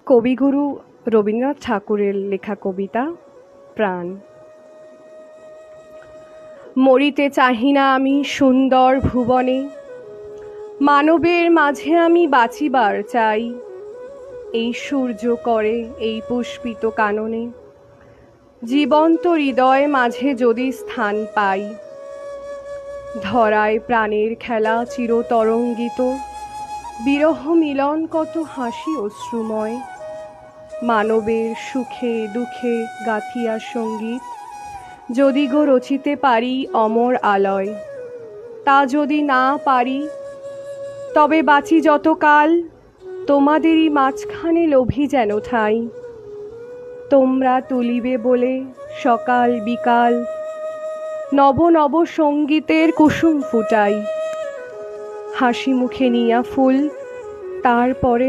কবিগুরু রবীন্দ্রনাথ ঠাকুরের লেখা কবিতা প্রাণ। মরিতে চাহি না আমি সুন্দর ভুবনে, মানবের মাঝে আমি বাঁচিবার চাই। এই সূর্য করে এই পুষ্পিত কাননে, জীবন্ত হৃদয় মাঝে যদি স্থান পাই। ধরায় প্রাণের খেলা চিরতরঙ্গিত, বিরহ মিলন কত হাসি অশ্রুময়। মানবের সুখে দুঃখে গাথিয়া সঙ্গীত, যদি গো রচিতে পারি অমর আলয়। তা যদি না পারি, তবে বাঁচি যতকাল তোমাদেরই মাঝখানে লোভী যেন ঠাই। তোমরা তুলিবে বলে সকাল বিকাল, নব নব সঙ্গীতের কুসুম ফুটাই। হাসি মুখে নিয়া ফুল, তারপরে